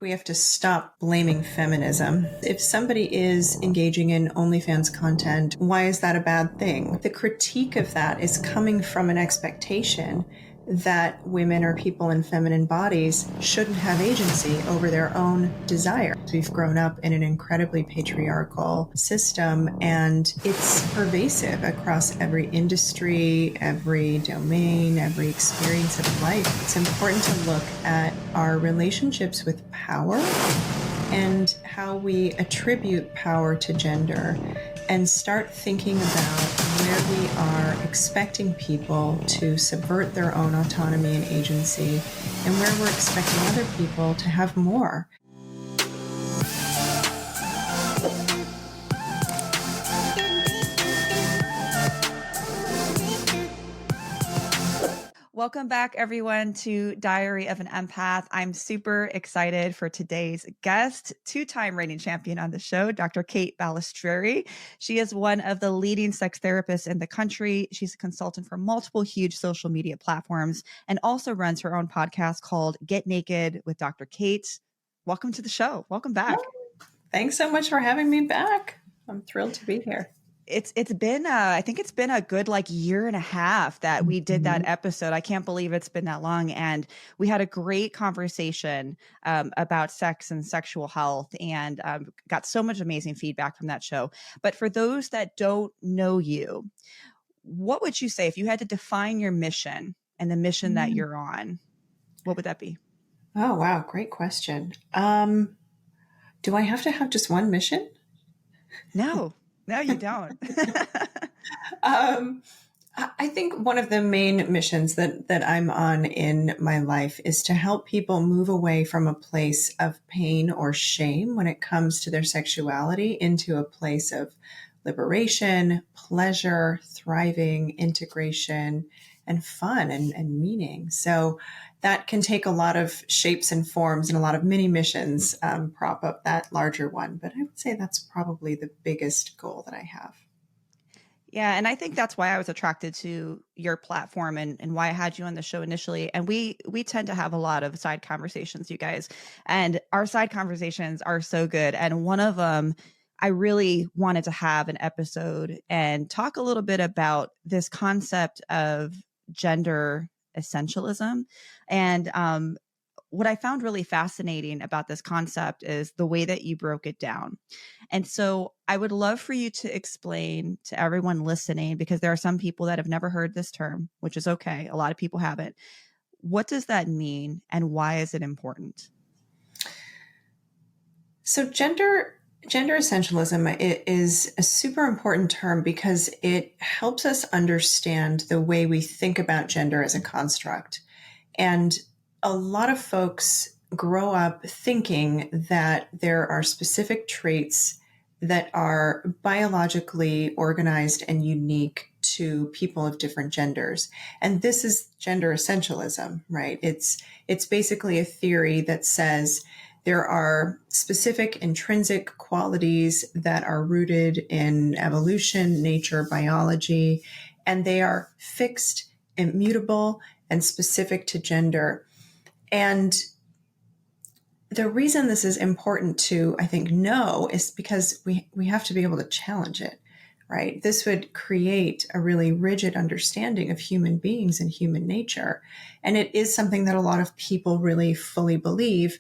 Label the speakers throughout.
Speaker 1: We have to stop blaming feminism. If somebody is engaging in OnlyFans content, why is that a bad thing? The critique of that is coming from an expectation that women or people in feminine bodies shouldn't have agency over their own desire. We've grown up in an incredibly patriarchal system, and it's pervasive across every industry, every domain, every experience of life. It's important to look at our relationships with power and how we attribute power to gender, and start thinking about where we are expecting people to subvert their own autonomy and agency, and where we're expecting other people to have more.
Speaker 2: Welcome back, everyone, to Diary of an Empath. I'm super excited for today's guest, two-time reigning champion on the show, Dr. Kate Balestrieri. She is one of the leading sex therapists in the country. She's a consultant for multiple huge social media platforms and also runs her own podcast called Get Naked with Dr. Kate. Welcome to the show. Welcome back.
Speaker 1: Oh, thanks so much for having me back. I'm thrilled to be here.
Speaker 2: It's been I think it's been a good year and a half that we did that episode. I can't believe it's been that long, and we had a great conversation about sex and sexual health, and got so much amazing feedback from that show. But for those that don't know you, what would you say if you had to define your mission and the mission that you're on? What would that be?
Speaker 1: Oh, wow. Great question. Do I have to have just one mission?
Speaker 2: No, you don't.
Speaker 1: I think one of the main missions that I'm on in my life is to help people move away from a place of pain or shame when it comes to their sexuality into a place of liberation, pleasure, thriving, integration, and fun and meaning. So that can take a lot of shapes and forms, and a lot of mini missions prop up that larger one. But I would say that's probably the biggest goal that I have.
Speaker 2: Yeah. And I think that's why I was attracted to your platform and why I had you on the show initially. And we tend to have a lot of side conversations, you guys, and our side conversations are so good. And one of them, I really wanted to have an episode and talk a little bit about this concept of gender essentialism. And what I found really fascinating about this concept is the way that you broke it down. And so I would love for you to explain to everyone listening, because there are some people that have never heard this term, which is okay. A lot of people haven't. What does that mean, and why is it important?
Speaker 1: So gender essentialism is a super important term because it helps us understand the way we think about gender as a construct. And a lot of folks grow up thinking that there are specific traits that are biologically organized and unique to people of different genders. And this is gender essentialism, right? It's basically a theory that says there are specific intrinsic qualities that are rooted in evolution, nature, biology, and they are fixed, immutable, and specific to gender. And the reason this is important to, I think, know is because we have to be able to challenge it, right? This would create a really rigid understanding of human beings and human nature. And it is something that a lot of people really fully believe,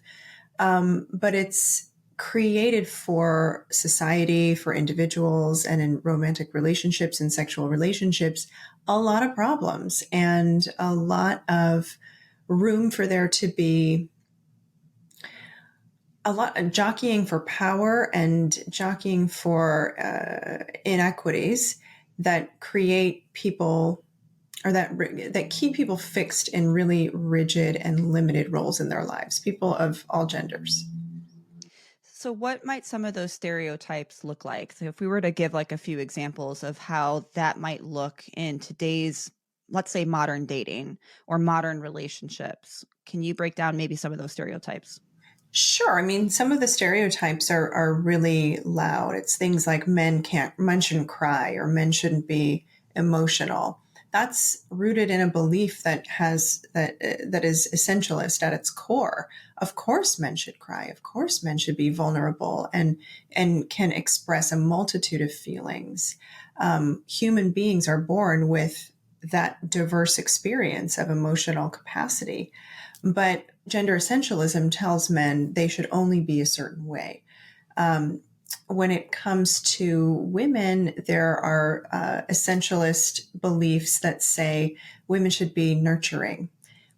Speaker 1: but it's created for society, for individuals, and in romantic relationships and sexual relationships, a lot of problems and a lot of room for there to be a lot of jockeying for power and jockeying for inequities that create people, or that keep people fixed in really rigid and limited roles in their lives, people of all genders.
Speaker 2: So what might some of those stereotypes look like? So if we were to give a few examples of how that might look in today's, let's say, modern dating or modern relationships, can you break down maybe some of those stereotypes?
Speaker 1: Sure. I mean, some of the stereotypes are really loud. It's things like men shouldn't cry, or men shouldn't be emotional. that's rooted in a belief that is essentialist at its core. Of course men should cry. Of course men should be vulnerable and can express a multitude of feelings. Human beings are born with that diverse experience of emotional capacity. But gender essentialism tells men they should only be a certain way. When it comes to women, there are essentialist beliefs that say women should be nurturing.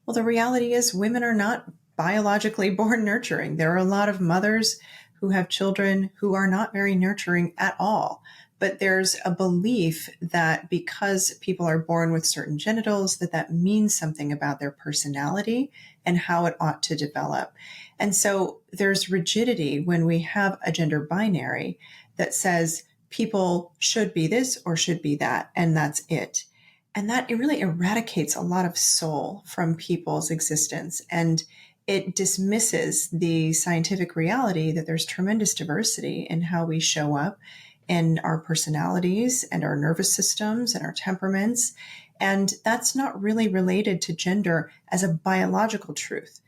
Speaker 1: Well, the reality is women are not biologically born nurturing. There are a lot of mothers who have children who are not very nurturing at all. But there's a belief that because people are born with certain genitals, that means something about their personality and how it ought to develop. And so there's rigidity when we have a gender binary that says people should be this or should be that, and that's it. And that it really eradicates a lot of soul from people's existence. And it dismisses the scientific reality that there's tremendous diversity in how we show up in our personalities and our nervous systems and our temperaments. And that's not really related to gender as a biological truth.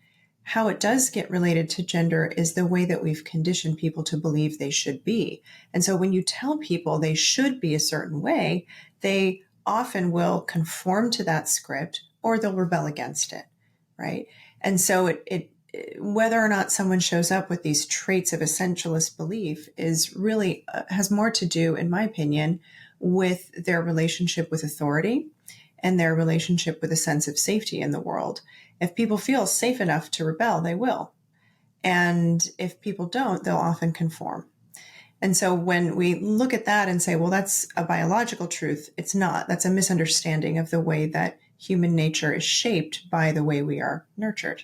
Speaker 1: How it does get related to gender is the way that we've conditioned people to believe they should be. And so when you tell people they should be a certain way, they often will conform to that script or they'll rebel against it, right? And so it whether or not someone shows up with these traits of essentialist belief is really has more to do, in my opinion, with their relationship with authority and their relationship with a sense of safety in the world. If people feel safe enough to rebel, they will. And if people don't, they'll often conform. And so when we look at that and say, well, that's a biological truth, it's not. That's a misunderstanding of the way that human nature is shaped by the way we are nurtured.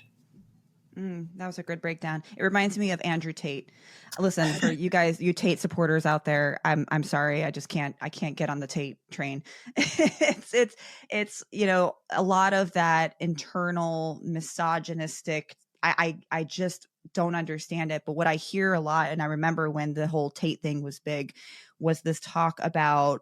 Speaker 2: That was a good breakdown. It reminds me of Andrew Tate. Listen, for you guys, you Tate supporters out there, I'm sorry, I can't get on the Tate train. It's a lot of that internal misogynistic. I just don't understand it. But what I hear a lot, and I remember when the whole Tate thing was big, was this talk about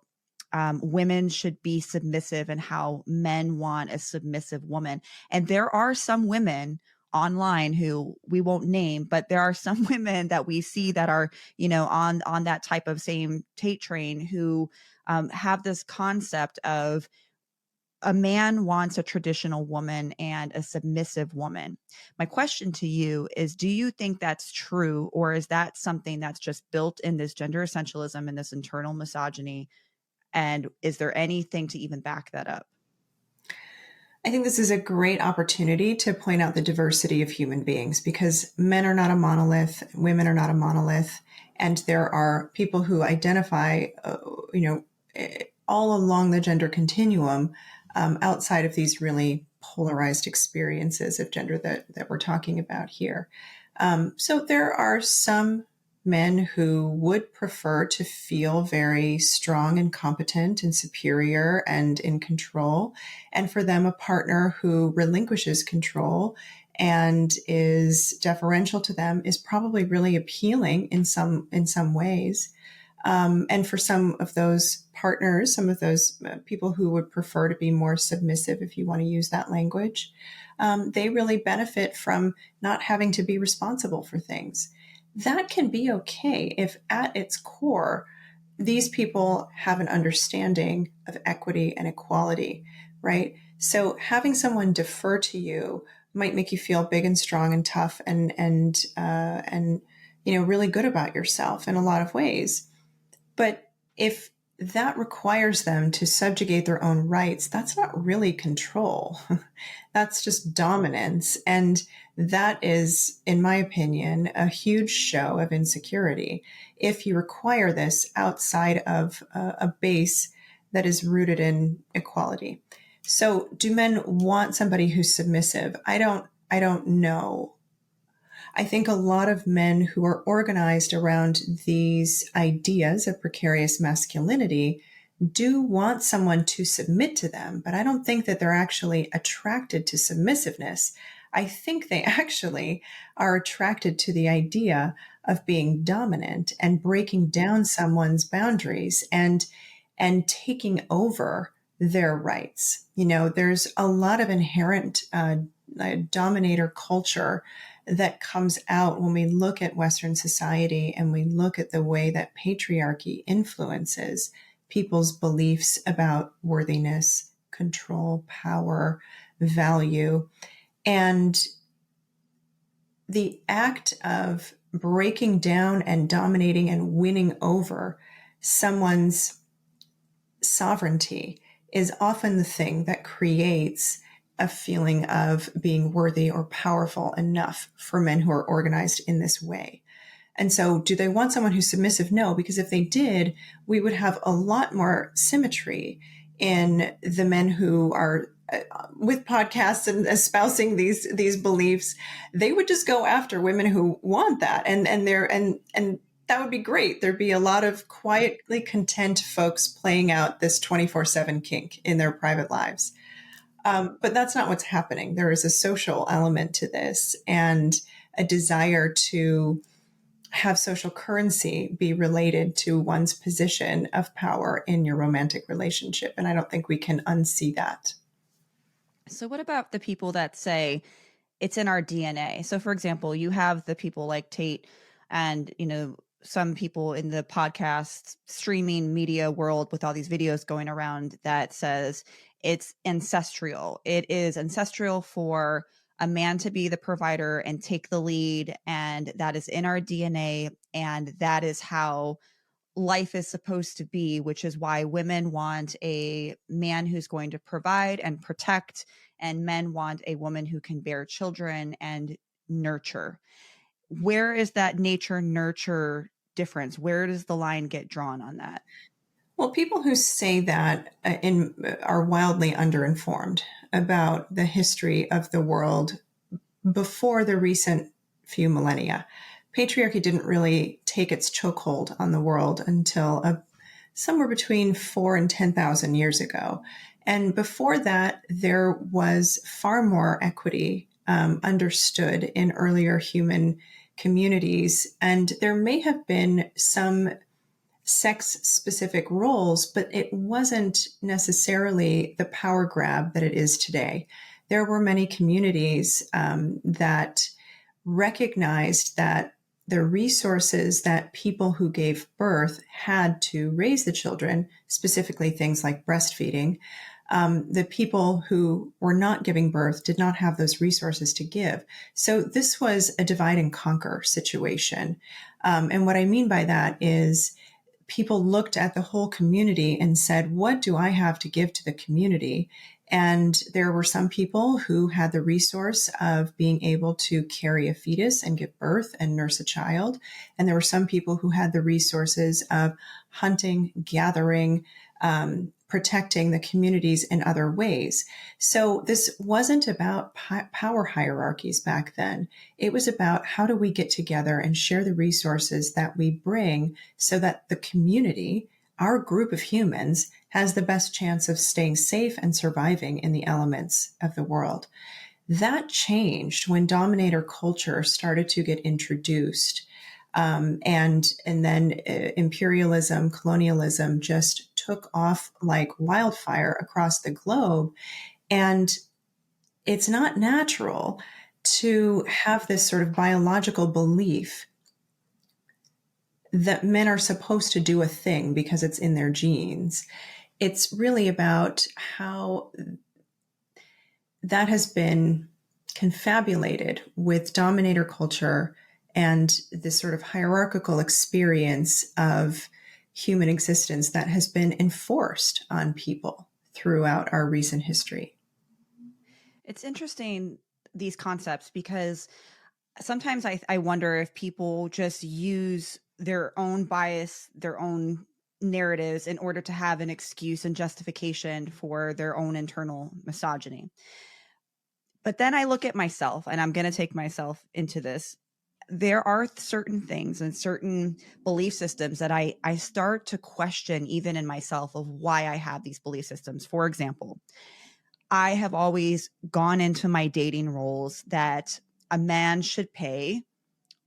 Speaker 2: women should be submissive and how men want a submissive woman. And there are some women online who we won't name, but there are some women that we see that are, on that type of same Tate train who have this concept of a man wants a traditional woman and a submissive woman. My question to you is, do you think that's true, or is that something that's just built in this gender essentialism and this internal misogyny? And is there anything to even back that up?
Speaker 1: I think this is a great opportunity to point out the diversity of human beings, because men are not a monolith, women are not a monolith, and there are people who identify, all along the gender continuum, outside of these really polarized experiences of gender that we're talking about here. So there are some men who would prefer to feel very strong and competent and superior and in control. And for them, a partner who relinquishes control and is deferential to them is probably really appealing in some ways. And for some of those partners, some of those people who would prefer to be more submissive, if you want to use that language, they really benefit from not having to be responsible for things. That can be okay if at its core, these people have an understanding of equity and equality, right? So having someone defer to you might make you feel big and strong and tough and really good about yourself in a lot of ways. But if that requires them to subjugate their own rights, that's not really control. That's just dominance. And that is, in my opinion, a huge show of insecurity if you require this outside of a base that is rooted in equality. So do men want somebody who's submissive? I don't know. I think a lot of men who are organized around these ideas of precarious masculinity do want someone to submit to them, but I don't think that they're actually attracted to submissiveness. I think they actually are attracted to the idea of being dominant and breaking down someone's boundaries and taking over their rights. There's a lot of inherent dominator culture that comes out when we look at Western society and we look at the way that patriarchy influences people's beliefs about worthiness, control, power, value. And the act of breaking down and dominating and winning over someone's sovereignty is often the thing that creates a feeling of being worthy or powerful enough for men who are organized in this way. And so do they want someone who's submissive? No, because if they did, we would have a lot more symmetry in the men who are with podcasts and espousing these beliefs. They would just go after women who want that. And that would be great. There'd be a lot of quietly content folks playing out this 24/7 kink in their private lives. But that's not what's happening. There is a social element to this and a desire to have social currency be related to one's position of power in your romantic relationship. And I don't think we can unsee that.
Speaker 2: So what about the people that say it's in our DNA? So for example, you have the people like Tate and, some people in the podcast streaming media world with all these videos going around that says it's ancestral. It is ancestral for a man to be the provider and take the lead. And that is in our DNA. And that is how life is supposed to be, which is why women want a man who's going to provide and protect, and men want a woman who can bear children and nurture. Where is that nature nurture difference? Where does the line get drawn on that?
Speaker 1: Well, people who say that are wildly underinformed about the history of the world before the recent few millennia. Patriarchy didn't really take its chokehold on the world until somewhere between 4,000 and 10,000 years ago. And before that, there was far more equity understood in earlier human communities. And there may have been some sex-specific roles, but it wasn't necessarily the power grab that it is today. There were many communities that recognized that the resources that people who gave birth had to raise the children, specifically things like breastfeeding, the people who were not giving birth did not have those resources to give. So this was a divide and conquer situation. And what I mean by that is people looked at the whole community and said, what do I have to give to the community? And there were some people who had the resource of being able to carry a fetus and give birth and nurse a child. And there were some people who had the resources of hunting, gathering, protecting the communities in other ways. So this wasn't about power hierarchies back then. It was about how do we get together and share the resources that we bring so that the community, our group of humans, has the best chance of staying safe and surviving in the elements of the world. That changed when dominator culture started to get introduced. And then imperialism, colonialism just took off like wildfire across the globe. And it's not natural to have this sort of biological belief that men are supposed to do a thing because it's in their genes. It's really about how that has been confabulated with dominator culture and this sort of hierarchical experience of human existence that has been enforced on people throughout our recent history.
Speaker 2: It's interesting, these concepts, because sometimes I wonder if people just use their own bias, their own narratives in order to have an excuse and justification for their own internal misogyny. But then I look at myself, and I'm going to take myself into this. There are certain things and certain belief systems that I start to question even in myself of why I have these belief systems. For example, I have always gone into my dating roles that a man should pay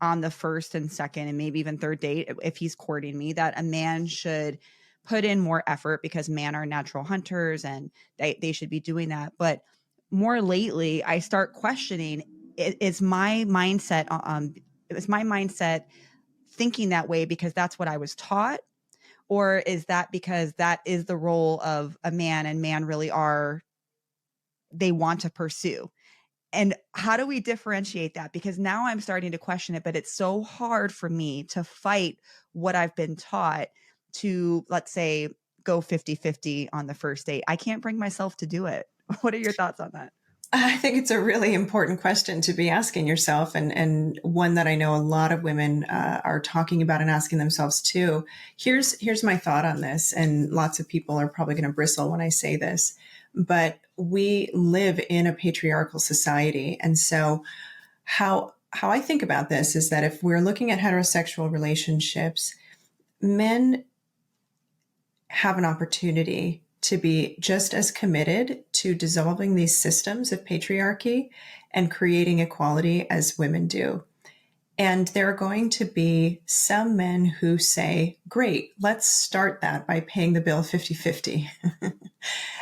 Speaker 2: on the first and second and maybe even third date if he's courting me, that a man should put in more effort because men are natural hunters and they should be doing that. But more lately, I start questioning, is my mindset, is my mindset thinking that way because that's what I was taught? Or is that because that is the role of a man and man really are, they want to pursue? And how do we differentiate that? Because now I'm starting to question it, but it's so hard for me to fight what I've been taught to, let's say, go 50-50 on the first date. I can't bring myself to do it. What are your thoughts on that?
Speaker 1: I think it's a really important question to be asking yourself, and one that I know a lot of women are talking about and asking themselves too. Here's my thought on this, and lots of people are probably going to bristle when I say this, but we live in a patriarchal society, and so how I think about this is that if we're looking at heterosexual relationships, men have an opportunity to be just as committed to dissolving these systems of patriarchy and creating equality as women do. And there are going to be some men who say, great, let's start that by paying the bill 50-50.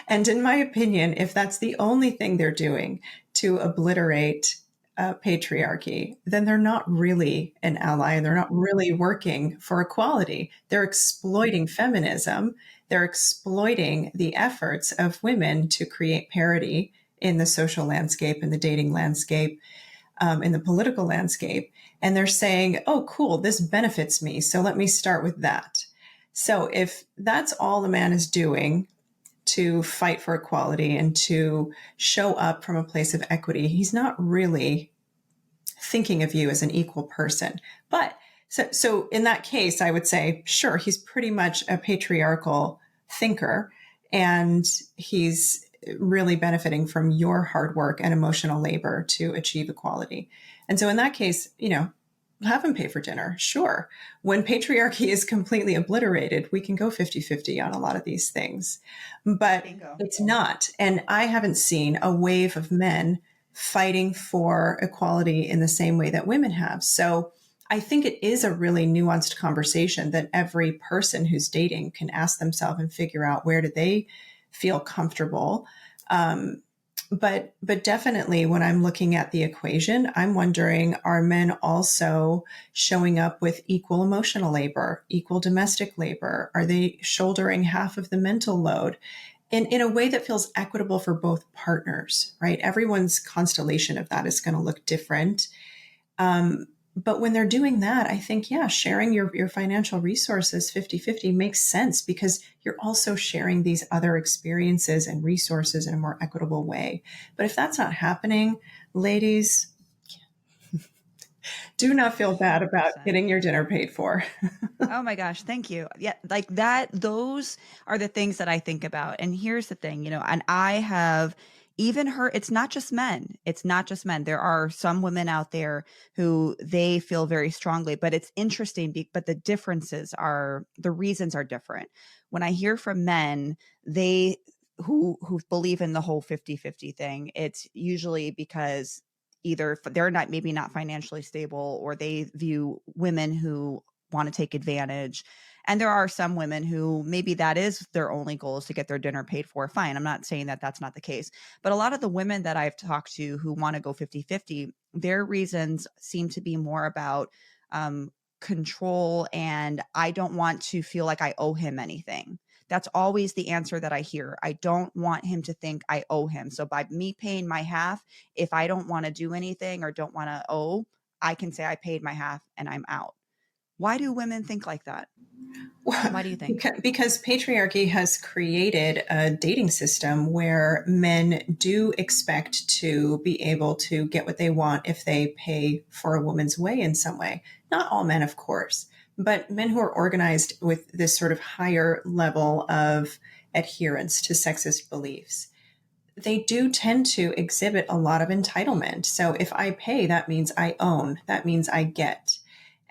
Speaker 1: And in my opinion, if that's the only thing they're doing to obliterate patriarchy, then they're not really an ally and they're not really working for equality. They're exploiting feminism. They're exploiting the efforts of women to create parity in the social landscape, in the dating landscape, in the political landscape. And they're saying, oh, cool, this benefits me. So let me start with that. So if that's all the man is doing to fight for equality and to show up from a place of equity, he's not really thinking of you as an equal person. But so in that case, I would say, sure, he's pretty much a patriarchal thinker, and he's really benefiting from your hard work and emotional labor to achieve equality. And so in that case, have him pay for dinner. Sure. When patriarchy is completely obliterated, we can go 50-50 on a lot of these things, but
Speaker 2: Bingo.
Speaker 1: It's not. And I haven't seen a wave of men fighting for equality in the same way that women have. So I think it is a really nuanced conversation that every person who's dating can ask themselves and figure out, where do they feel comfortable? But definitely when I'm looking at the equation, I'm wondering, are men also showing up with equal emotional labor, equal domestic labor? Are they shouldering half of the mental load in a way that feels equitable for both partners, right? Everyone's constellation of that is going to look different. But when they're doing that, I think, yeah, sharing your financial resources 50-50 makes sense, because you're also sharing these other experiences and resources in a more equitable way. But if that's not happening, ladies, do not feel bad about
Speaker 2: 100%.
Speaker 1: getting your dinner paid for.
Speaker 2: Oh my gosh, thank you. Yeah, like that, those are the things that I think about. And here's the thing, and I have even heard, it's not just men. It's not just men. There are some women out there who they feel very strongly, but it's interesting, but the differences are, the reasons are different. When I hear from men, they who believe in the whole 50-50 thing, it's usually because either they're not, maybe not financially stable, or they view women who want to take advantage. And there are some women who maybe that is their only goal, is to get their dinner paid for. Fine. I'm not saying that that's not the case. But a lot of the women that I've talked to who want to go 50-50, their reasons seem to be more about control, and I don't want to feel like I owe him anything. That's always the answer that I hear. I don't want him to think I owe him. So by me paying my half, if I don't want to do anything or don't want to owe, I can say I paid my half and I'm out. Why do women think like that? Why do you think?
Speaker 1: Because patriarchy has created a dating system where men do expect to be able to get what they want if they pay for a woman's way in some way. Not all men, of course, but men who are organized with this sort of higher level of adherence to sexist beliefs, they do tend to exhibit a lot of entitlement. So if I pay, that means I own, that means I get.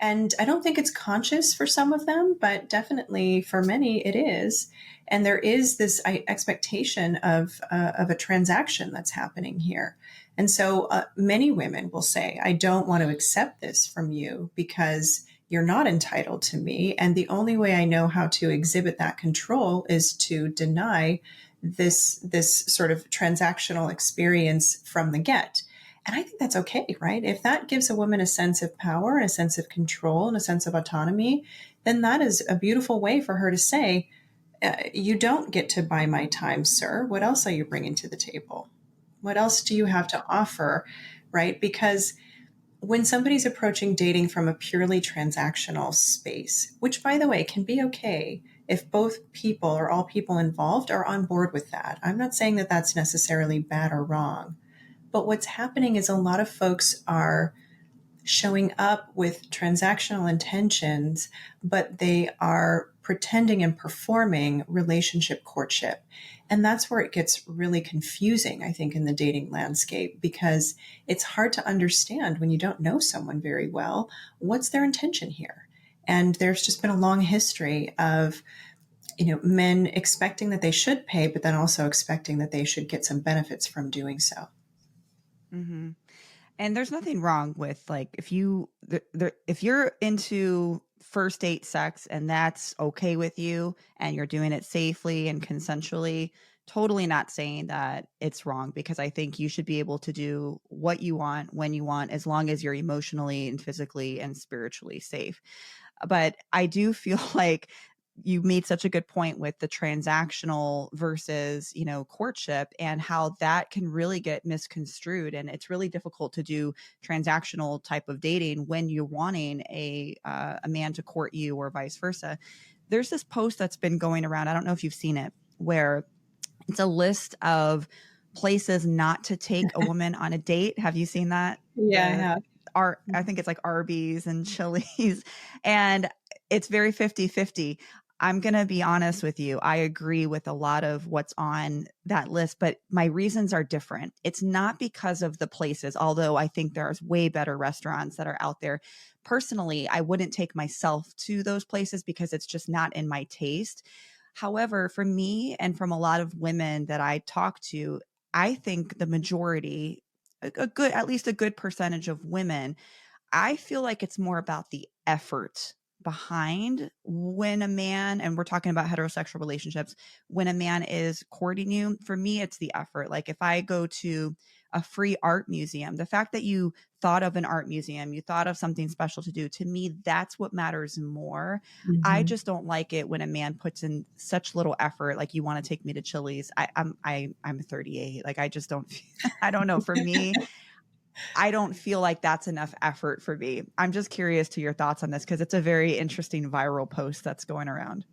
Speaker 1: And I don't think it's conscious for some of them, but definitely for many it is. And there is this expectation of a transaction that's happening here. And so many women will say, I don't want to accept this from you because you're not entitled to me. And the only way I know how to exhibit that control is to deny this sort of transactional experience from the get. And I think that's okay, right? If that gives a woman a sense of power and a sense of control and a sense of autonomy, then that is a beautiful way for her to say, you don't get to buy my time, sir. What else are you bringing to the table? What else do you have to offer, right? Because when somebody's approaching dating from a purely transactional space, which, by the way, can be okay if both people or all people involved are on board with that. I'm not saying that that's necessarily bad or wrong. But what's happening is a lot of folks are showing up with transactional intentions, but they are pretending and performing relationship courtship. And that's where it gets really confusing, I think, in the dating landscape, because it's hard to understand when you don't know someone very well, what's their intention here? And there's just been a long history of, men expecting that they should pay, but then also expecting that they should get some benefits from doing so.
Speaker 2: Mm-hmm. And there's nothing wrong with, like, if you're into first date sex and that's okay with you and you're doing it safely and consensually, totally not saying that it's wrong, because I think you should be able to do what you want when you want, as long as you're emotionally and physically and spiritually safe. But I do feel like you made such a good point with the transactional versus, courtship, and how that can really get misconstrued. And it's really difficult to do transactional type of dating when you're wanting a man to court you, or vice versa. There's this post that's been going around, I don't know if you've seen it, where it's a list of places not to take a woman on a date. Have you seen that?
Speaker 1: Yeah, I have.
Speaker 2: I think it's like Arby's and Chili's, and it's very 50-50. I'm going to be honest with you. I agree with a lot of what's on that list, but my reasons are different. It's not because of the places, although I think there's way better restaurants that are out there. Personally, I wouldn't take myself to those places because it's just not in my taste. However, for me and from a lot of women that I talk to, I think the majority, at least a good percentage of women, I feel like it's more about the effort behind when a man, and we're talking about heterosexual relationships, when a man is courting you. For me, it's the effort. Like, if I go to a free art museum, the fact that you thought of an art museum, you thought of something special to do, to me, that's what matters more. I just don't like it when a man puts in such little effort. Like, you want to take me to Chili's. I'm 38. Like, I just don't, I don't know. For me, I don't feel like that's enough effort for me. I'm just curious to your thoughts on this, because it's a very interesting viral post that's going around.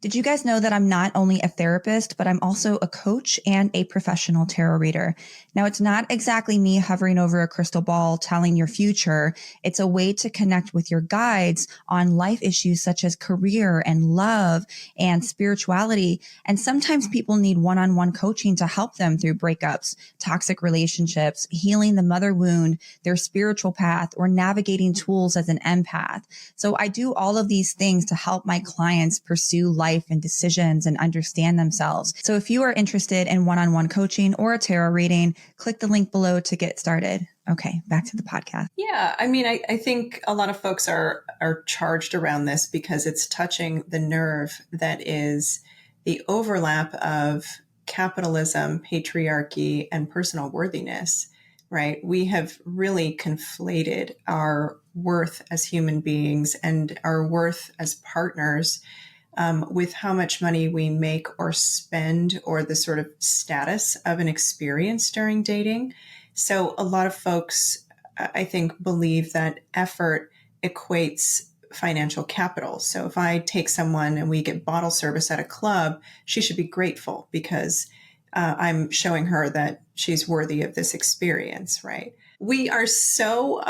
Speaker 2: Did you guys know that I'm not only a therapist, but I'm also a coach and a professional tarot reader? Now, it's not exactly me hovering over a crystal ball telling your future. It's a way to connect with your guides on life issues such as career and love and spirituality. And sometimes people need one-on-one coaching to help them through breakups, toxic relationships, healing the mother wound, their spiritual path, or navigating tools as an empath. So I do all of these things to help my clients pursue life and decisions and understand themselves. So if you are interested in one-on-one coaching or a tarot reading, click the link below to get started. Okay, back to the podcast.
Speaker 1: Yeah, I mean, I think a lot of folks are charged around this because it's touching the nerve that is the overlap of capitalism, patriarchy, and personal worthiness, right? We have really conflated our worth as human beings and our worth as partners with how much money we make or spend, or the sort of status of an experience during dating. So a lot of folks, I think, believe that effort equates financial capital. So if I take someone and we get bottle service at a club, she should be grateful because I'm showing her that she's worthy of this experience, right? We are so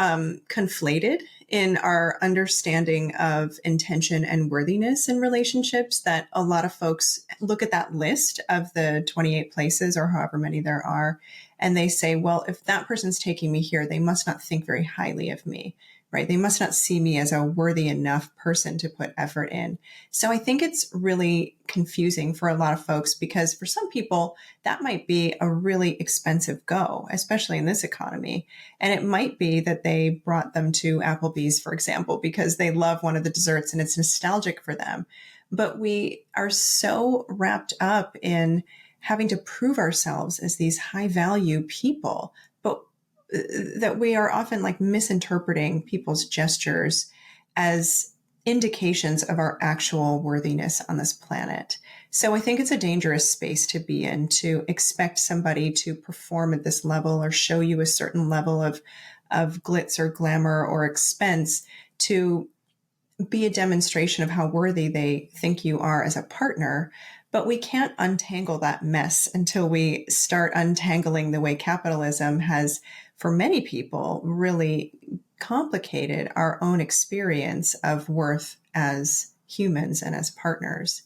Speaker 1: conflated in our understanding of intention and worthiness in relationships that a lot of folks look at that list of the 28 places or however many there are, and they say, well, if that person's taking me here, they must not think very highly of me, right? They must not see me as a worthy enough person to put effort in. So I think it's really confusing for a lot of folks, because for some people, that might be a really expensive go, especially in this economy. And it might be that they brought them to Applebee's, for example, because they love one of the desserts and it's nostalgic for them. But we are so wrapped up in having to prove ourselves as these high value people, but that we are often like misinterpreting people's gestures as indications of our actual worthiness on this planet. So I think it's a dangerous space to be in, to expect somebody to perform at this level or show you a certain level of glitz or glamour or expense to be a demonstration of how worthy they think you are as a partner. But we can't untangle that mess until we start untangling the way capitalism has, for many people, really complicated our own experience of worth as humans and as partners.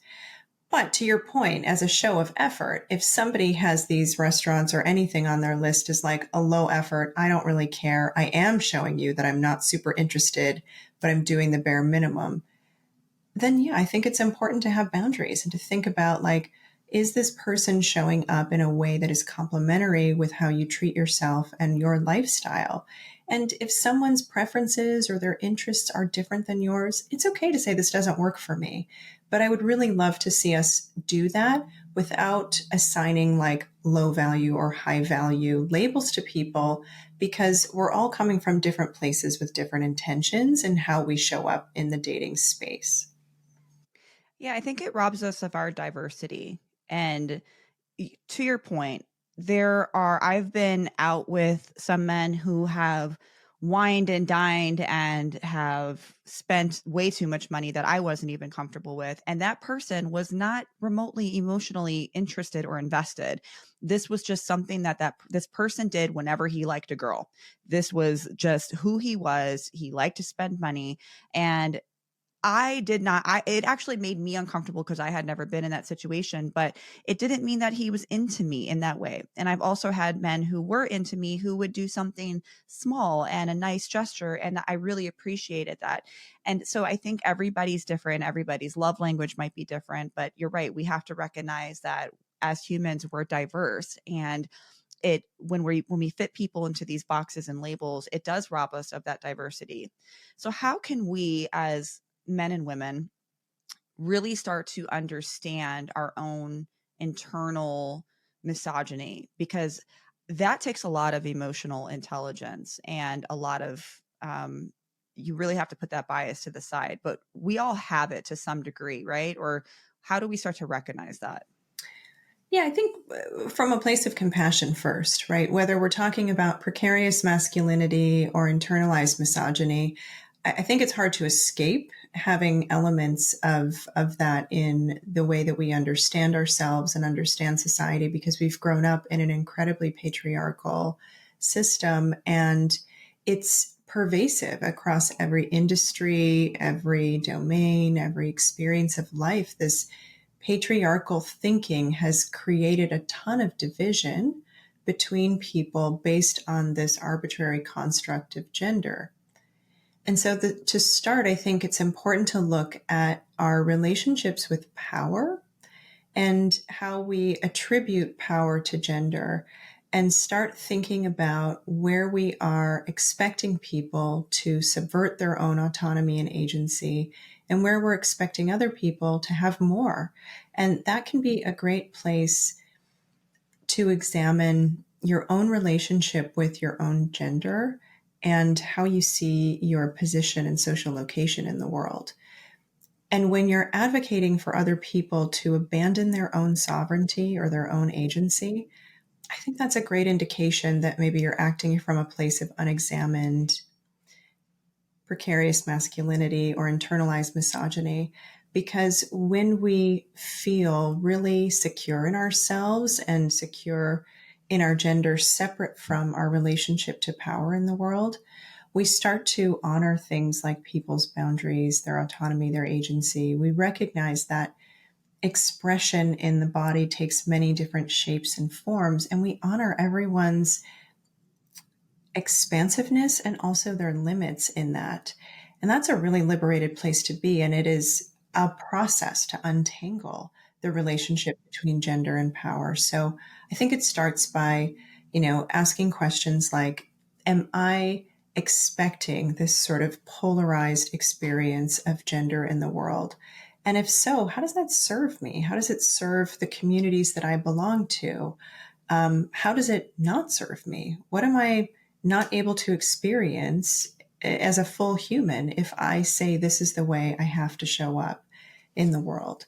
Speaker 1: But to your point, as a show of effort, if somebody has these restaurants or anything on their list is like a low effort, I don't really care, I am showing you that I'm not super interested, but I'm doing the bare minimum, then yeah, I think it's important to have boundaries and to think about, like, is this person showing up in a way that is complementary with how you treat yourself and your lifestyle? And if someone's preferences or their interests are different than yours, it's okay to say this doesn't work for me. But I would really love to see us do that without assigning like low value or high value labels to people, because we're all coming from different places with different intentions in how we show up in the dating space.
Speaker 2: Yeah, I think it robs us of our diversity. And to your point, I've been out with some men who have wined and dined and have spent way too much money that I wasn't even comfortable with. And that person was not remotely emotionally interested or invested. This was just something that this person did whenever he liked a girl. This was just who he was. He liked to spend money. And I did not, it actually made me uncomfortable because I had never been in that situation, but it didn't mean that he was into me in that way. And I've also had men who were into me who would do something small and a nice gesture. And I really appreciated that. And so I think everybody's different. Everybody's love language might be different, but you're right. We have to recognize that as humans, we're diverse. And when we fit people into these boxes and labels, it does rob us of that diversity. So how can we as men and women really start to understand our own internal misogyny? Because that takes a lot of emotional intelligence and a lot of you really have to put that bias to the side, but we all have it to some degree, right? Or how do we start to recognize that?
Speaker 1: Yeah, I think from a place of compassion first, right? Whether we're talking about precarious masculinity or internalized misogyny, I think it's hard to escape having elements of that in the way that we understand ourselves and understand society, because we've grown up in an incredibly patriarchal system, and it's pervasive across every industry, every domain, every experience of life. This patriarchal thinking has created a ton of division between people based on this arbitrary construct of gender. And so to start, I think it's important to look at our relationships with power and how we attribute power to gender, and start thinking about where we are expecting people to subvert their own autonomy and agency, and where we're expecting other people to have more. And that can be a great place to examine your own relationship with your own gender and how you see your position and social location in the world. And when you're advocating for other people to abandon their own sovereignty or their own agency, I think that's a great indication that maybe you're acting from a place of unexamined precarious masculinity or internalized misogyny. Because when we feel really secure in ourselves and secure in our gender, separate from our relationship to power in the world, we start to honor things like people's boundaries, their autonomy, their agency. We recognize that expression in the body takes many different shapes and forms, and we honor everyone's expansiveness and also their limits in that. And that's a really liberated place to be. And it is a process to untangle the relationship between gender and power. So I think it starts by, asking questions like, am I expecting this sort of polarized experience of gender in the world? And if so, how does that serve me? How does it serve the communities that I belong to? How does it not serve me? What am I not able to experience as a full human if I say this is the way I have to show up in the world?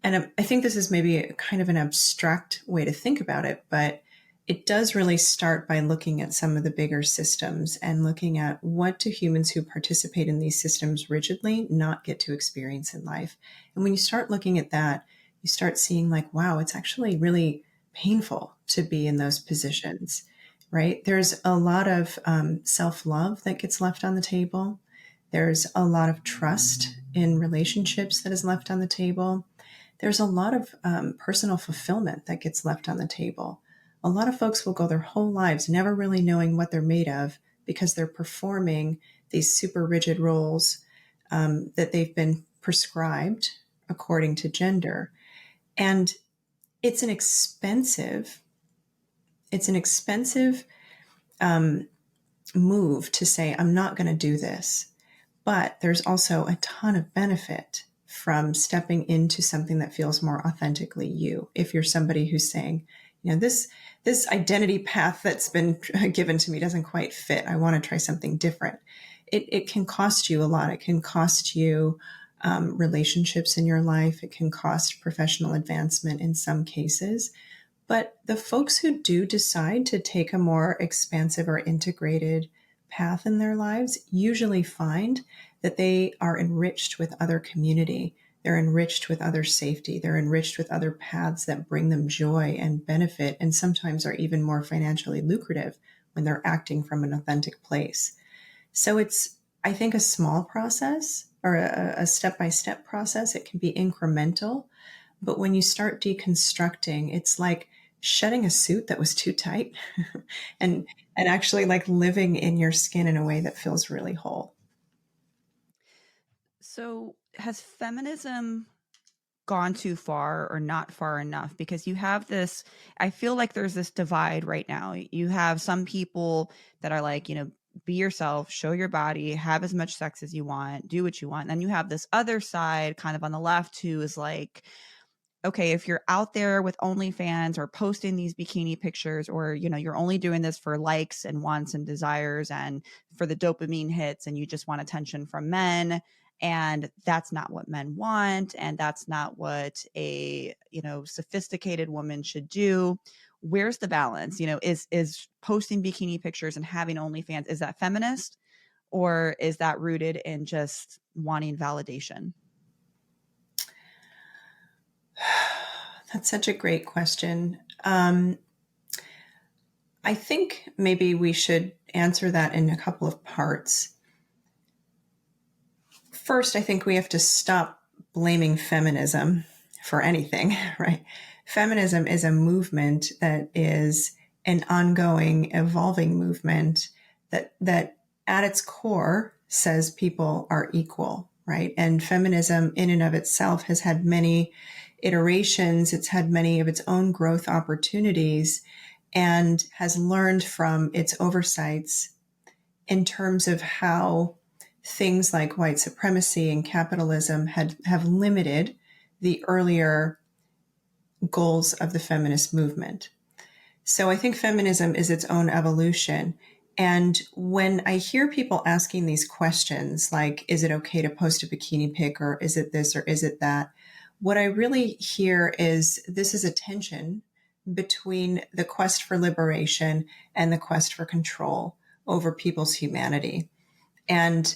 Speaker 1: And I think this is maybe kind of an abstract way to think about it, but it does really start by looking at some of the bigger systems and looking at what do humans who participate in these systems rigidly not get to experience in life. And when you start looking at that, you start seeing like, wow, it's actually really painful to be in those positions, right? There's a lot of self-love that gets left on the table. There's a lot of trust in relationships that is left on the table. There's a lot of personal fulfillment that gets left on the table. A lot of folks will go their whole lives never really knowing what they're made of because they're performing these super rigid roles that they've been prescribed according to gender. And it's an expensive move to say, I'm not going to do this. But there's also a ton of benefit from stepping into something that feels more authentically you. If you're somebody who's saying, this identity path that's been given to me doesn't quite fit. I want to try something different. It can cost you a lot. It can cost you relationships in your life. It can cost professional advancement in some cases. But the folks who do decide to take a more expansive or integrated path in their lives usually find that they are enriched with other community. They're enriched with other safety. They're enriched with other paths that bring them joy and benefit, and sometimes are even more financially lucrative when they're acting from an authentic place. So it's, I think, a small process or a step-by-step process. It can be incremental, but when you start deconstructing, it's like shedding a suit that was too tight and actually like living in your skin in a way that feels really whole.
Speaker 2: So has feminism gone too far or not far enough? Because you have this, I feel like there's this divide right now. You have some people that are like, be yourself, show your body, have as much sex as you want, do what you want. And then you have this other side kind of on the left who is like, okay, if you're out there with OnlyFans or posting these bikini pictures, or, you're only doing this for likes and wants and desires and for the dopamine hits, and you just want attention from men, and that's not what men want, and that's not what a, sophisticated woman should do. Where's the balance? Is posting bikini pictures and having OnlyFans, is that feminist, or is that rooted in just wanting validation?
Speaker 1: That's such a great question. I think maybe we should answer that in a couple of parts. First, I think we have to stop blaming feminism for anything, right? Feminism is a movement that is an ongoing, evolving movement that at its core says people are equal, right? And feminism in and of itself has had many iterations. It's had many of its own growth opportunities and has learned from its oversights in terms of how things like white supremacy and capitalism have limited the earlier goals of the feminist movement. So I think feminism is its own evolution. And when I hear people asking these questions, like, is it okay to post a bikini pic, or is it this, or is it that? What I really hear is this is a tension between the quest for liberation and the quest for control over people's humanity. And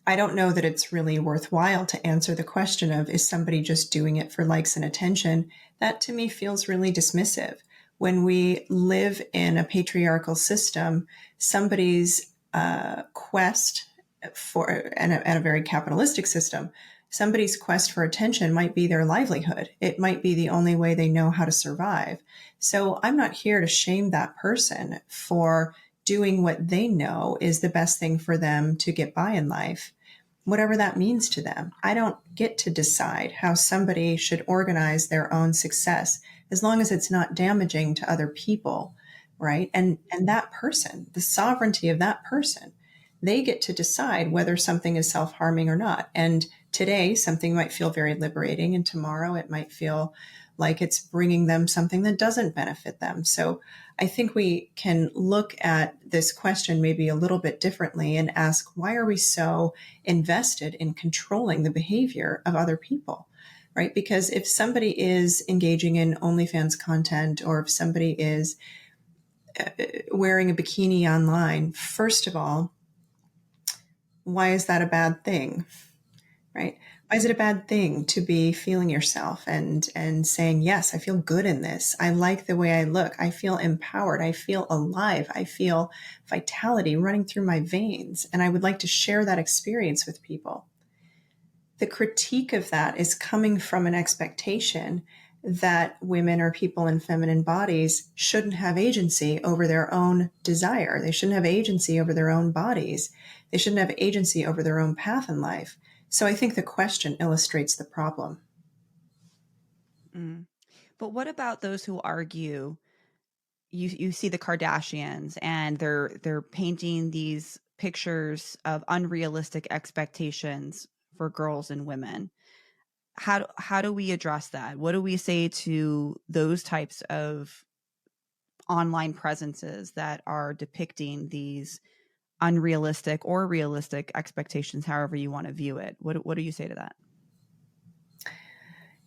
Speaker 1: I don't know that it's really worthwhile to answer the question of, is somebody just doing it for likes and attention? That to me feels really dismissive. When we live in a patriarchal system, somebody's quest for, and a very capitalistic system, somebody's quest for attention might be their livelihood. It might be the only way they know how to survive. So I'm not here to shame that person for doing what they know is the best thing for them to get by in life, whatever that means to them. I don't get to decide how somebody should organize their own success as long as it's not damaging to other people, right? And that person, the sovereignty of that person, they get to decide whether something is self-harming or not. And today something might feel very liberating, and tomorrow it might feel like it's bringing them something that doesn't benefit them. So I think we can look at this question maybe a little bit differently and ask, why are we so invested in controlling the behavior of other people, right? Because if somebody is engaging in OnlyFans content, or if somebody is wearing a bikini online, first of all, why is that a bad thing, right? Why is it a bad thing to be feeling yourself and saying, yes, I feel good in this. I like the way I look. I feel empowered. I feel alive. I feel vitality running through my veins. And I would like to share that experience with people. The critique of that is coming from an expectation that women or people in feminine bodies shouldn't have agency over their own desire. They shouldn't have agency over their own bodies. They shouldn't have agency over their own path in life. So I think the question illustrates the problem.
Speaker 2: But what about those who argue, you see the Kardashians and they're painting these pictures of unrealistic expectations for girls and women? How do we address that? What do we say to those types of online presences that are depicting these unrealistic or realistic expectations, however you want to view it? What do you say to that?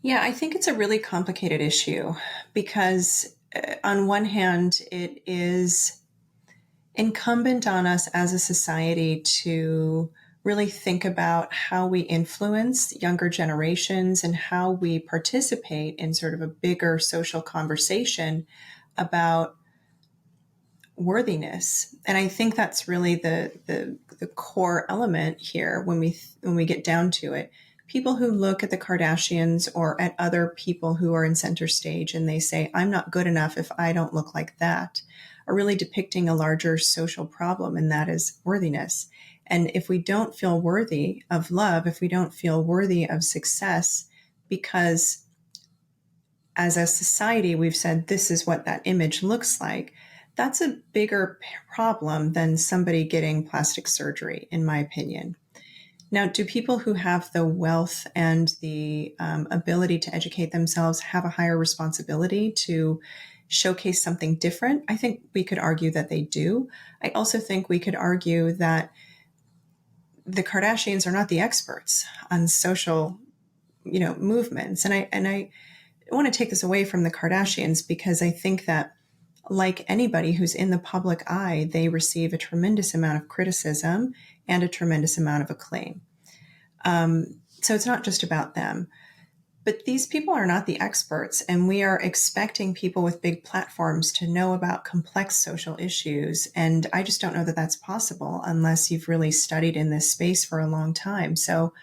Speaker 1: Yeah, I think it's a really complicated issue because on one hand, it is incumbent on us as a society to really think about how we influence younger generations and how we participate in sort of a bigger social conversation about worthiness. And I think that's really the core element here when we get down to it. People who look at the Kardashians or at other people who are in center stage and they say, I'm not good enough if I don't look like that, are really depicting a larger social problem, and that is worthiness. And if we don't feel worthy of love, if we don't feel worthy of success, because as a society we've said this is what that image looks like, that's a bigger problem than somebody getting plastic surgery, in my opinion. Now, do people who have the wealth and the ability to educate themselves have a higher responsibility to showcase something different? I think we could argue that they do. I also think we could argue that the Kardashians are not the experts on social, movements. And I want to take this away from the Kardashians because I think that, like anybody who's in the public eye, they receive a tremendous amount of criticism and a tremendous amount of acclaim. So it's not just about them. But these people are not the experts, and we are expecting people with big platforms to know about complex social issues. And I just don't know that that's possible unless you've really studied in this space for a long time. So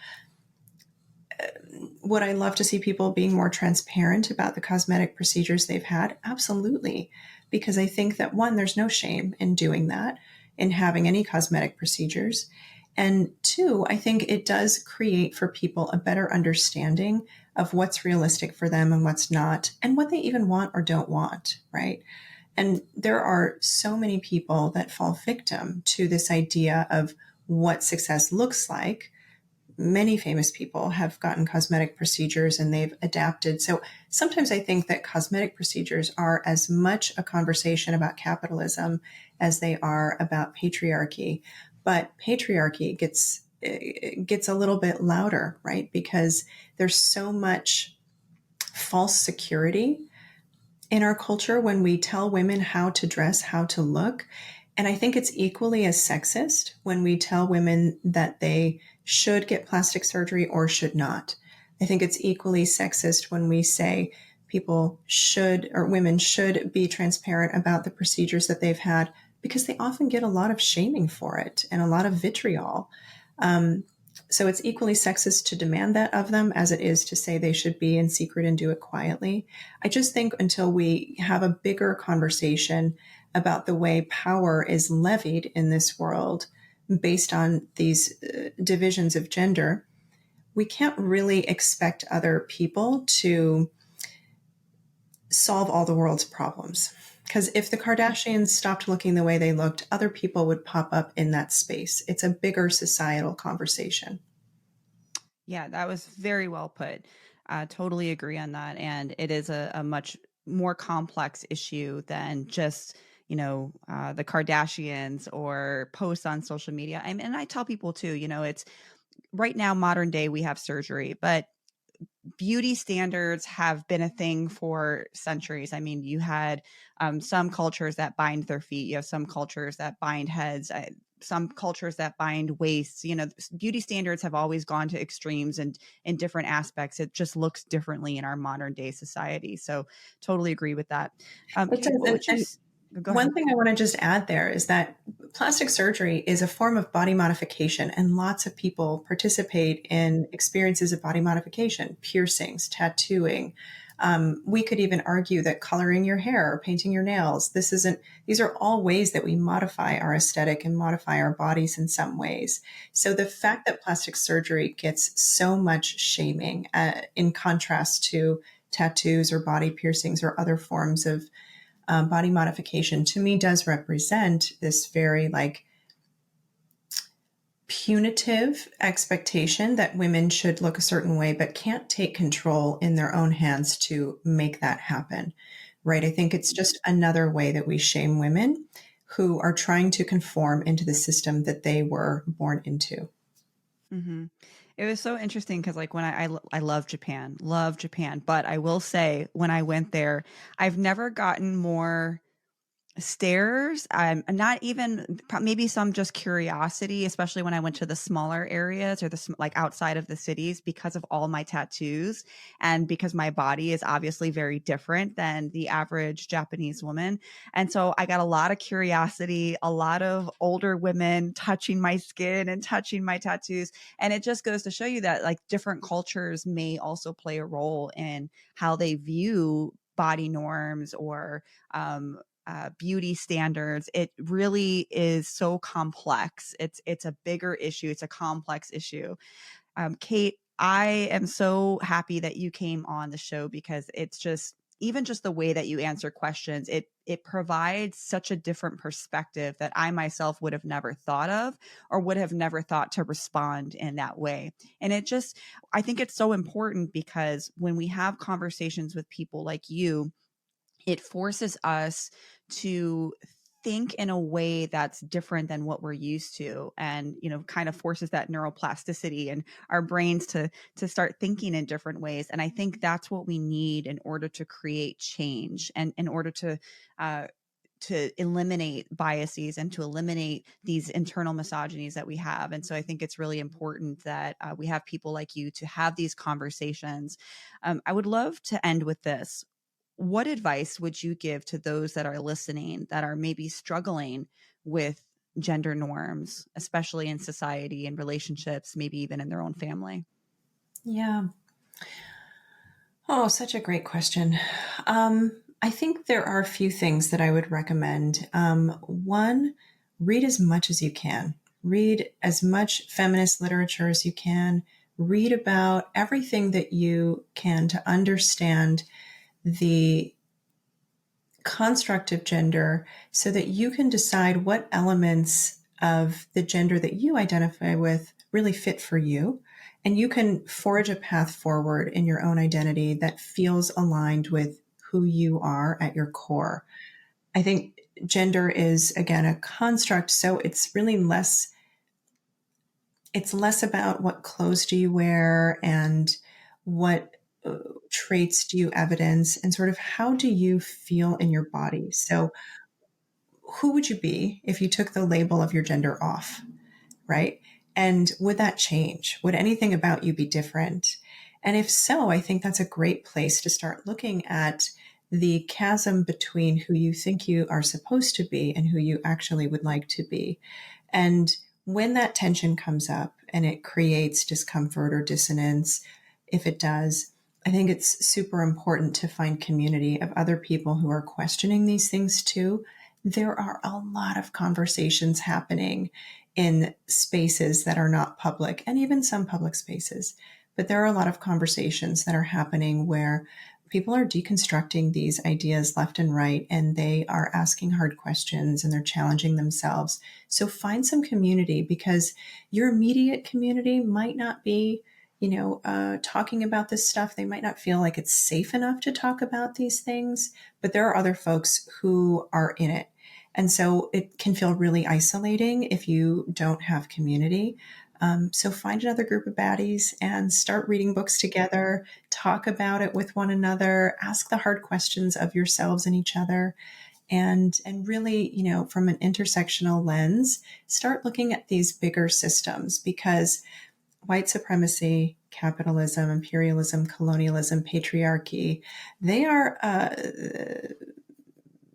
Speaker 1: would I love to see people being more transparent about the cosmetic procedures they've had? Absolutely. Because I think that, one, there's no shame in doing that, in having any cosmetic procedures. And two, I think it does create for people a better understanding of what's realistic for them and what's not, and what they even want or don't want, right? And there are so many people that fall victim to this idea of what success looks like. Many famous people have gotten cosmetic procedures and they've adapted. So sometimes I think that cosmetic procedures are as much a conversation about capitalism as they are about patriarchy. But patriarchy gets a little bit louder, right? Because there's so much false security in our culture when we tell women how to dress, how to look. And I think it's equally as sexist when we tell women that they should get plastic surgery or should not. I think it's equally sexist when we say people should, or women should, be transparent about the procedures that they've had, because they often get a lot of shaming for it and a lot of vitriol. So it's equally sexist to demand that of them as it is to say they should be in secret and do it quietly. I just think until we have a bigger conversation about the way power is levied in this world based on these divisions of gender, we can't really expect other people to solve all the world's problems. Because if the Kardashians stopped looking the way they looked, other people would pop up in that space. It's a bigger societal conversation.
Speaker 2: Yeah, that was very well put. Totally agree on that. And it is a much more complex issue than just, the Kardashians or posts on social media. And I tell people too, it's right now, modern day, we have surgery, but beauty standards have been a thing for centuries. I mean, you had some cultures that bind their feet. You have some cultures that bind heads. Some cultures that bind waists. Beauty standards have always gone to extremes and in different aspects. It just looks differently in our modern day society. So, totally agree with that.
Speaker 1: It
Speaker 2: Kate,
Speaker 1: does.
Speaker 2: what would you? Go ahead.
Speaker 1: One thing I want to just add there is that plastic surgery is a form of body modification, and lots of people participate in experiences of body modification, piercings, tattooing. We could even argue that coloring your hair or painting your nails, these are all ways that we modify our aesthetic and modify our bodies in some ways. So the fact that plastic surgery gets so much shaming in contrast to tattoos or body piercings or other forms of body modification, to me does represent this very punitive expectation that women should look a certain way but can't take control in their own hands to make that happen, right? I think it's just another way that we shame women who are trying to conform into the system that they were born into.
Speaker 2: Mm-hmm. It was so interesting because, like, when I love Japan, but I will say when I went there, I've never gotten more stares. Not even maybe some just curiosity, especially when I went to the smaller areas or like outside of the cities because of all my tattoos and because my body is obviously very different than the average Japanese woman. And so I got a lot of curiosity, a lot of older women touching my skin and touching my tattoos. And it just goes to show you that like different cultures may also play a role in how they view body norms or beauty standards. It really is so complex. It's a bigger issue. It's a complex issue. Kate, I am so happy that you came on the show because it's just even just the way that you answer questions, it provides such a different perspective that I myself would have never thought of or would have never thought to respond in that way. And I think it's so important because when we have conversations with people like you, it forces us to think in a way that's different than what we're used to, and kind of forces that neuroplasticity and our brains to start thinking in different ways. And I think that's what we need in order to create change and in order to eliminate biases and to eliminate these internal misogynies that we have. And so I think it's really important that we have people like you to have these conversations. I would love to end with this. What advice would you give to those that are listening that are maybe struggling with gender norms, especially in society and relationships, maybe even in their own family?
Speaker 1: Yeah. Oh, such a great question. I think there are a few things that I would recommend. One, read as much as you can. Read as much feminist literature as you can. Read about everything that you can to understand the construct of gender so that you can decide what elements of the gender that you identify with really fit for you. And you can forge a path forward in your own identity that feels aligned with who you are at your core. I think gender is, again, a construct. So it's less about what clothes do you wear and what traits do you evidence and sort of how do you feel in your body. So who would you be if you took the label of your gender off, right? And would that change? Would anything about you be different? And if so, I think that's a great place to start looking at the chasm between who you think you are supposed to be and who you actually would like to be. And when that tension comes up and it creates discomfort or dissonance, if it does, I think it's super important to find community of other people who are questioning these things too there are a lot of conversations happening in spaces that are not public, and even some public spaces. But there are a lot of conversations that are happening where people are deconstructing these ideas left and right, and they are asking hard questions and they're challenging themselves. So find some community, because your immediate community might not be, talking about this stuff. They might not feel like it's safe enough to talk about these things, but there are other folks who are in it. And so it can feel really isolating if you don't have community. So find another group of baddies and start reading books together, talk about it with one another, ask the hard questions of yourselves and each other. And really, from an intersectional lens, start looking at these bigger systems, because white supremacy, capitalism, imperialism, colonialism, patriarchy, they are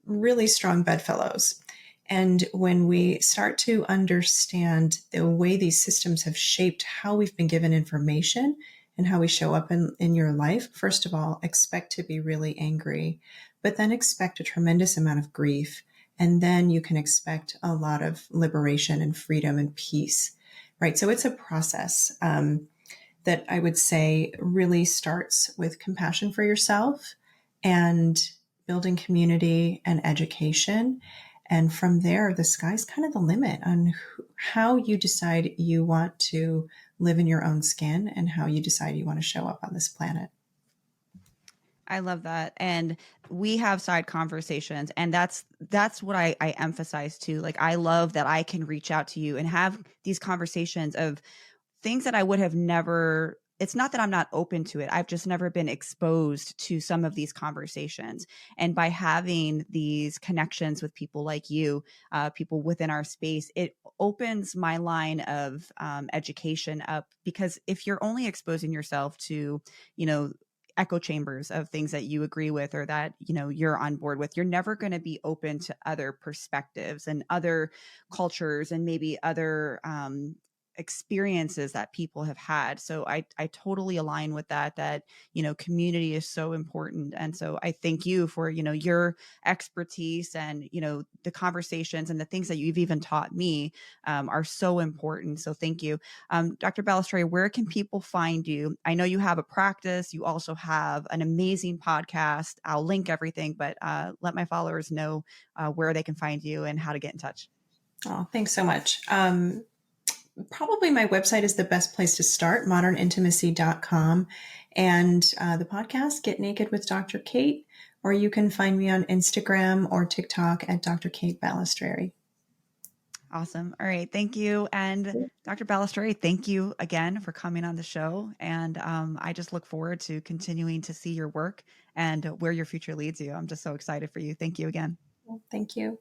Speaker 1: really strong bedfellows. And when we start to understand the way these systems have shaped how we've been given information and how we show up in your life, first of all, expect to be really angry, but then expect a tremendous amount of grief. And then you can expect a lot of liberation and freedom and peace, right? So it's a process that I would say really starts with compassion for yourself and building community and education. And from there, the sky's kind of the limit on how you decide you want to live in your own skin and how you decide you want to show up on this planet.
Speaker 2: I love that. And we have side conversations, and that's what I emphasize too. Like, I love that I can reach out to you and have these conversations of things that I would have never, it's not that I'm not open to it. I've just never been exposed to some of these conversations. And by having these connections with people like you, people within our space, it opens my line of education up, because if you're only exposing yourself to, echo chambers of things that you agree with or that, you're on board with, you're never going to be open to other perspectives and other cultures and maybe other experiences that people have had. So I totally align with that, community is so important. And so I thank you for, your expertise and, the conversations and the things that you've even taught me are so important. So thank you. Dr. Balestrieri, where can people find you? I know you have a practice. You also have an amazing podcast. I'll link everything, but let my followers know where they can find you and how to get in touch.
Speaker 1: Oh, thanks so much. Probably my website is the best place to start, modernintimacy.com. And the podcast, Get Naked with Dr. Kate, or you can find me on Instagram or TikTok at Dr. Kate Balestrieri.
Speaker 2: Awesome. All right. Thank you. And Dr. Balestrieri, thank you again for coming on the show. And I just look forward to continuing to see your work and where your future leads you. I'm just so excited for you. Thank you again.
Speaker 1: Well, thank you.